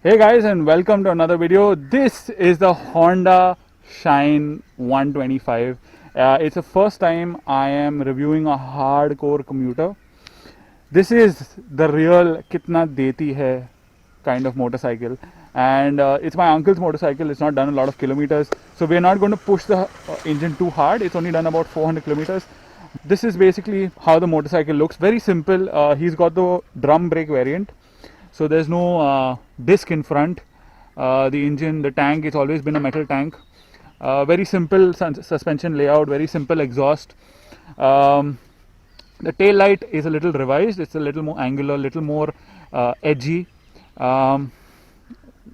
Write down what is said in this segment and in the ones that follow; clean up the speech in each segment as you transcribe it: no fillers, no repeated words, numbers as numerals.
Hey guys, and welcome to another video. This is the Honda Shine 125. It's the first time I am reviewing a hardcore commuter. This is the real kitna deti hai kind of motorcycle, and it's my uncle's motorcycle. It's not done a lot of kilometers, so we're not going to push the engine too hard. It's only done about 400 kilometers. This is basically how the motorcycle looks. Very simple. He's got the drum brake variant, so there's no disc in front. The engine, the tank, it's always been a metal tank. Very simple suspension layout, very simple exhaust. The tail light is a little revised. It's a little more angular, a little more edgy.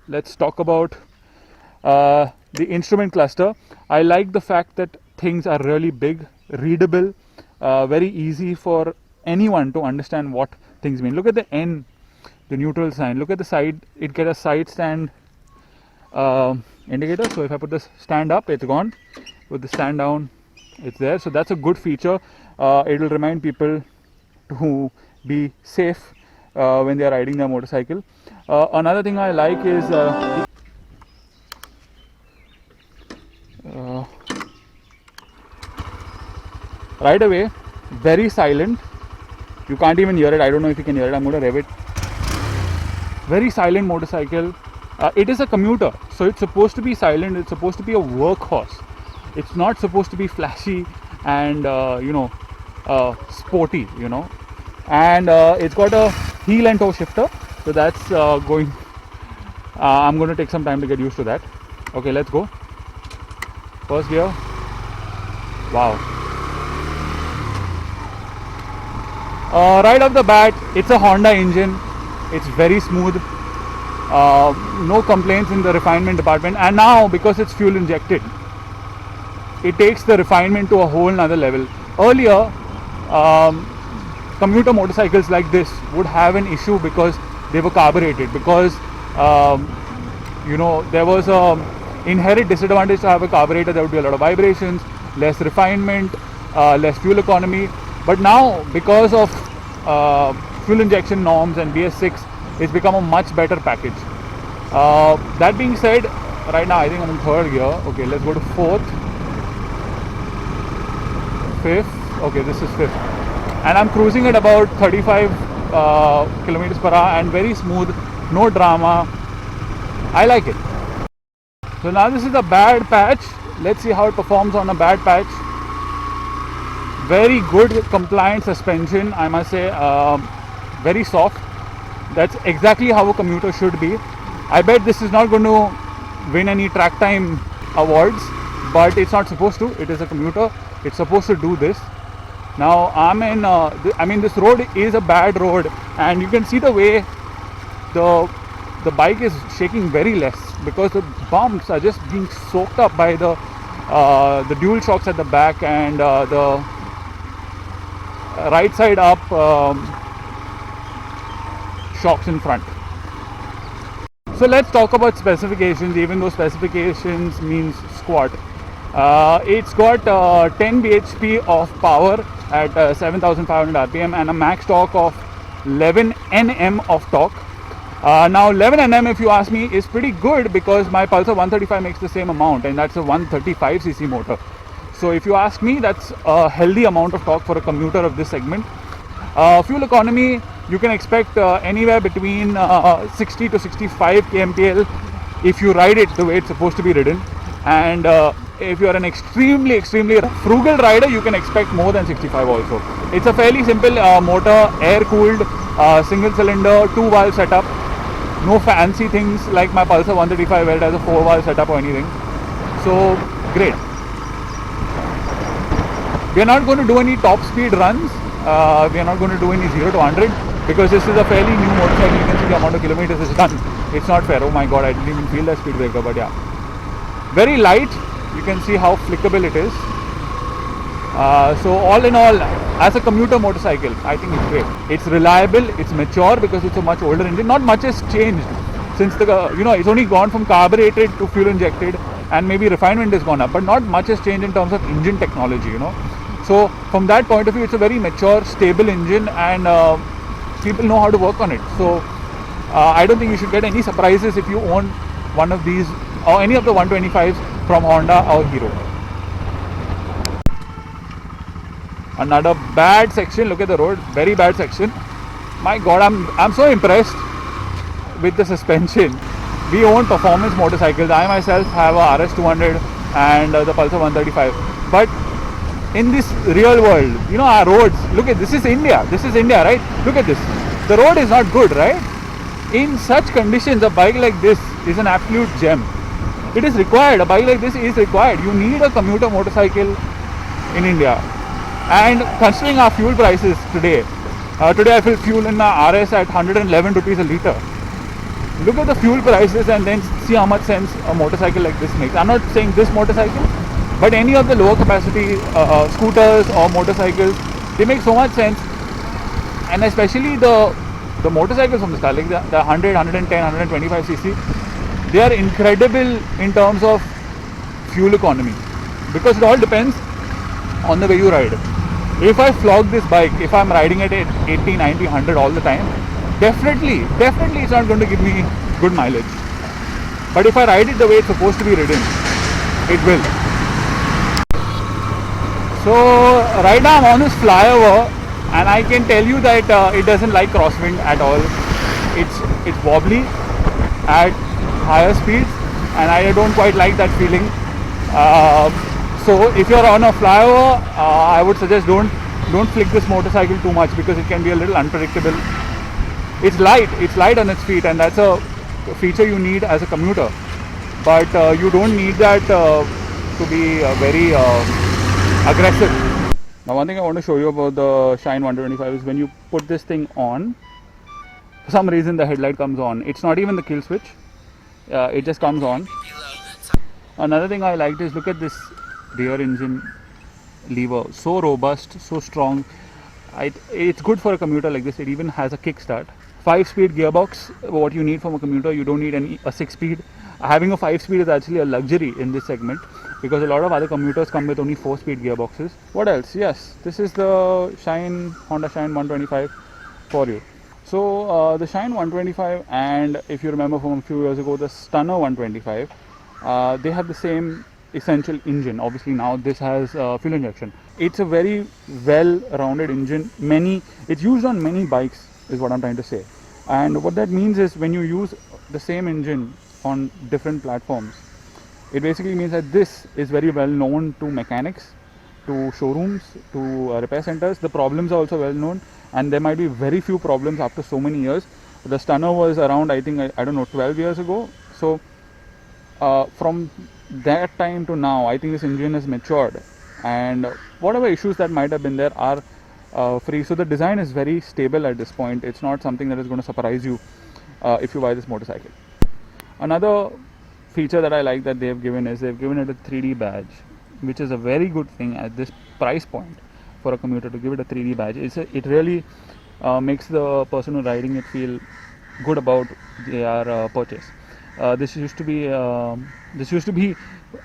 Let's talk about the instrument cluster. I like the fact that things are really big, readable, very easy for anyone to understand what things mean. Look at the N, the neutral sign. Look at the side. It gets a side stand indicator. So if I put the stand up, it's gone. Put the stand down, it's there. So that's a good feature. It will remind people to be safe when they are riding their motorcycle. Another thing I like is right away, very silent. You can't even hear it. I don't know if you can hear it. I'm going to rev it. Very silent motorcycle. It is a commuter, so it's supposed to be silent. It's supposed to be a workhorse. It's not supposed to be flashy and sporty, and it's got a heel and toe shifter, so that's going I'm going to take some time to get used to that. Okay, let's go. First gear. Wow. Right off the bat, it's a Honda engine. It's very smooth. No complaints in the refinement department, and now because it's fuel injected, it takes the refinement to a whole nother level. Earlier, commuter motorcycles like this would have an issue because they were carbureted, because there was a inherent disadvantage to have a carburetor. There would be a lot of vibrations, less refinement, less fuel economy. But now, because of fuel injection norms and BS6, it's become a much better package. That being said, right now I think I'm in third gear. Okay, let's go to fourth, fifth. Okay, this is fifth, and I'm cruising at about 35 kilometers per hour, and very smooth, no drama. I like it. So now this is a bad patch. Let's see how it performs on a bad patch. Very good compliant suspension, I must say. Very soft. That's exactly how a commuter should be. I bet this is not going to win any track time awards, but it's not supposed to. It is a commuter. It's supposed to do this. Now I'm in this road is a bad road, and you can see the way the bike is shaking very less, because the bumps are just being soaked up by the dual shocks at the back and the right side up shocks in front. So let's talk about specifications, even though specifications means squat. It's got 10 bhp of power at 7,500 rpm and a max torque of 11 Nm of torque. Now 11 Nm, if you ask me, is pretty good, because my Pulsar 135 makes the same amount, and that's a 135cc motor. So if you ask me, that's a healthy amount of torque for a commuter of this segment. Fuel economy, you can expect anywhere between 60 to 65 kmpl if you ride it the way it's supposed to be ridden, and if you are an extremely frugal rider, you can expect more than 65 also. It's a fairly simple motor, air cooled, single cylinder, 2-valve setup. No fancy things like my Pulsar 135 where it has a 4-valve setup or anything. So great. We are not going to do any top speed runs. We are not going to do any 0 to 100, because this is a fairly new motorcycle. You can see the amount of kilometers it's done. It's not fair. Oh my god, I didn't even feel that speed breaker, but yeah. Very light. You can see how flickable it is. So all in all, as a commuter motorcycle, I think it's great. It's reliable, it's mature because it's a much older engine. Not much has changed since it's only gone from carbureted to fuel injected, and maybe refinement has gone up, but not much has changed in terms of engine technology, So from that point of view, it's a very mature, stable engine, and people know how to work on it. So I don't think you should get any surprises if you own one of these or any of the 125s from Honda or Hero. Another bad section. Look at the road, very bad section. My God, I'm so impressed with the suspension. We own performance motorcycles. I myself have a RS200 and the Pulsar 135. But in this real world, you know, our roads, look at this is India. This is India, right? Look at this. The road is not good, right? In such conditions, a bike like this is an absolute gem. It is required. A bike like this is required. You need a commuter motorcycle in India. And considering our fuel prices today, today I fill fuel in my RS at 111 rupees a litre. Look at the fuel prices and then see how much sense a motorcycle like this makes. I'm not saying this motorcycle, but any of the lower capacity scooters or motorcycles, they make so much sense. And especially the motorcycles from this car, like the 100, 110, 125cc, they are incredible in terms of fuel economy, because it all depends on the way you ride. If I flog this bike, if I'm riding at 80, 90, 100 all the time, definitely it's not going to give me good mileage. But if I ride it the way it's supposed to be ridden, it will. So right now I'm on this flyover, and I can tell you that it doesn't like crosswind at all. It's wobbly at higher speeds, and I don't quite like that feeling. So if you're on a flyover, I would suggest don't flick this motorcycle too much, because it can be a little unpredictable. It's light on its feet, and that's a feature you need as a commuter. But you don't need that to be very aggressive. Now, one thing I want to show you about the Shine 125 is when you put this thing on, for some reason the headlight comes on. It's not even the kill switch, it just comes on. Another thing I liked is, look at this rear engine lever, so robust, so strong. It's good for a commuter like this. It even has a kickstart. 5-speed gearbox, what you need from a commuter. You don't need a 6-speed. Having a 5-speed is actually a luxury in this segment, because a lot of other commuters come with only 4-speed gearboxes. What else? Yes, this is the Honda Shine 125 for you. So the Shine 125, and if you remember from a few years ago, the Stunner 125, they have the same essential engine. Obviously now this has fuel injection. It's a very well-rounded engine. It's used on many bikes is what I'm trying to say. And what that means is, when you use the same engine on different platforms, it basically means that this is very well known to mechanics, to showrooms, to repair centers. The problems are also well known, and there might be very few problems after so many years. The Stunner was around, I think, I don't know, 12 years ago. So from that time to now, I think this engine has matured, and whatever issues that might have been there are free. So the design is very stable at this point. It's not something that is going to surprise you if you buy this motorcycle. Another feature that I like that they've given is, they've given it a 3D badge, which is a very good thing at this price point for a commuter to give it a 3D badge. It really makes the person who's riding it feel good about their purchase. This used to be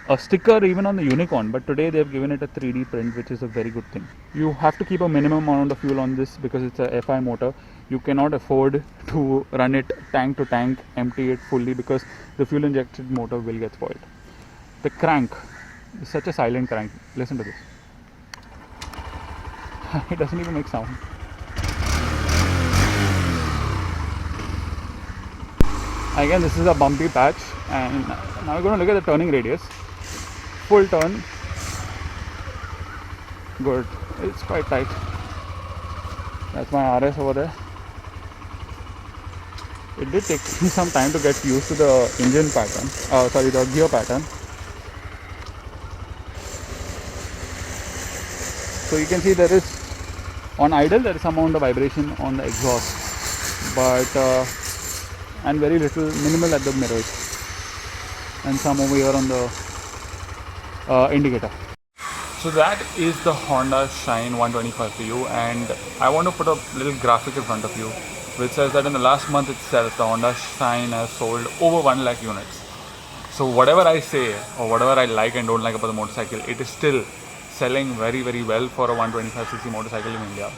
a sticker even on the Unicorn, but today they've given it a 3D print, which is a very good thing. You have to keep a minimum amount of fuel on this, because it's a FI motor. You cannot afford to run it tank to tank, empty it fully, because the fuel injected motor will get spoiled. The crank is such a silent crank. Listen to this. It doesn't even make sound. Again, this is a bumpy patch, and now we're going to look at the turning radius. Full turn. Good. It's quite tight. That's my RS over there. It did take me some time to get used to the engine pattern, the gear pattern. So you can see there is, on idle, there is some amount of vibration on the exhaust, but and very little, minimal at the mirrors, and some over here on the indicator. So that is the Honda Shine 125 for you, and I want to put a little graphic in front of you which says that in the last month itself, the Honda Shine has sold over 1 lakh units. So whatever I say or whatever I like and don't like about the motorcycle, it is still selling very, very well for a 125cc motorcycle in India.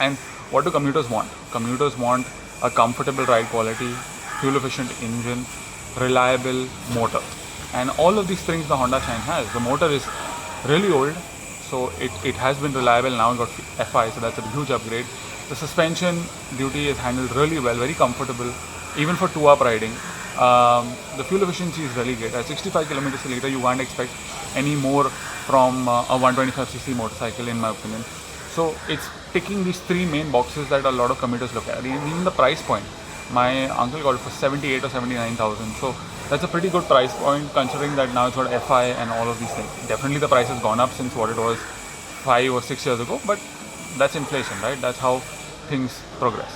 And what do commuters want? Commuters want a comfortable ride quality, fuel efficient engine, reliable motor. And all of these things the Honda Shine has. The motor is really old, so it has been reliable. Now it got FI, so that's a huge upgrade. The suspension duty is handled really well, very comfortable, even for 2-up riding. The fuel efficiency is really good. At 65 kilometers per liter, you can't expect any more from a 125cc motorcycle, in my opinion. So it's ticking these three main boxes that a lot of commuters look at. Even the price point, my uncle got it for 78 or 79,000. So that's a pretty good price point, considering that now it's got FI and all of these things. Definitely the price has gone up since what it was 5 or 6 years ago, but that's inflation, right? That's how things progress.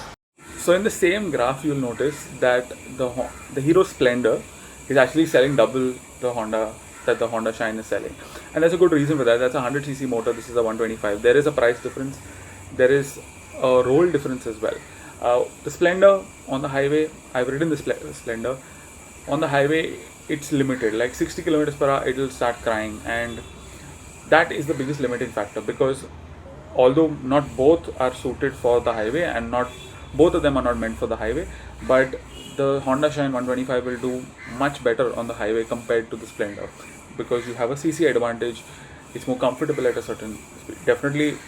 So in the same graph, you'll notice that the Hero Splendor is actually selling double the Honda that the Honda Shine is selling, and there's a good reason for that. That's a 100cc motor. This is a 125. There is a price difference. There is a roll difference as well. The Splendor on the highway, I've ridden the Splendor. On the highway, it's limited. Like 60 kilometers per hour, it'll start crying, and that is the biggest limiting factor, because although not both are suited for the highway and not both of them are not meant for the highway, but the Honda Shine 125 will do much better on the highway compared to the Splendor, because you have a CC advantage. It's more comfortable at a certain speed. Definitely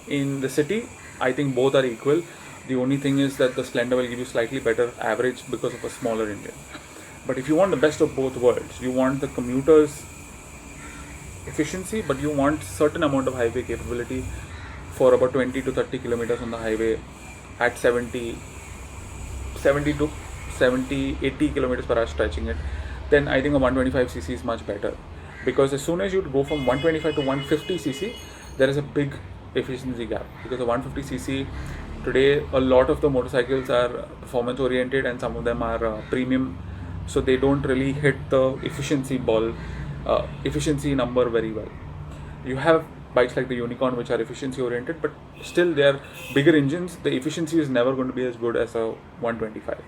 in the city, I think both are equal. The only thing is that the Splendor will give you slightly better average because of a smaller engine. But if you want the best of both worlds, you want the commuter's efficiency, but you want certain amount of highway capability for about 20 to 30 kilometers on the highway at 80 kilometers per hour stretching it, then I think a 125cc is much better, because as soon as you go from 125 to 150cc, there is a big efficiency gap, because the 150cc today, a lot of the motorcycles are performance oriented and some of them are premium, so they don't really hit the efficiency number very well. You have bikes like the Unicorn which are efficiency oriented, but still they are bigger engines. The efficiency is never going to be as good as a 125.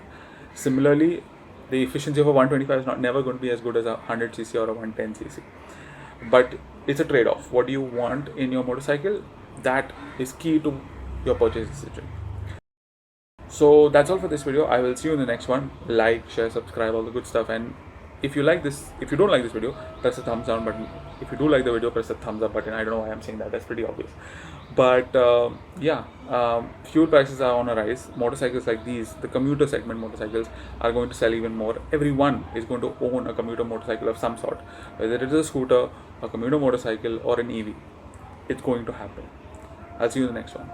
Similarly, the efficiency of a 125 is never going to be as good as a 100cc or a 110cc. But it's a trade-off. What do you want in your motorcycle? That is key to your purchase decision. So that's all for this video. I will see you in the next one. Like, share, subscribe, all the good stuff. And if you like this, if you don't like this video, press the thumbs down button. If you do like the video, press the thumbs up button. I don't know why I'm saying that. That's pretty obvious. But fuel prices are on a rise. Motorcycles like these, the commuter segment motorcycles, are going to sell even more. Everyone is going to own a commuter motorcycle of some sort, whether it is a scooter, a commuter motorcycle, or an EV. It's going to happen. I'll see you in the next one.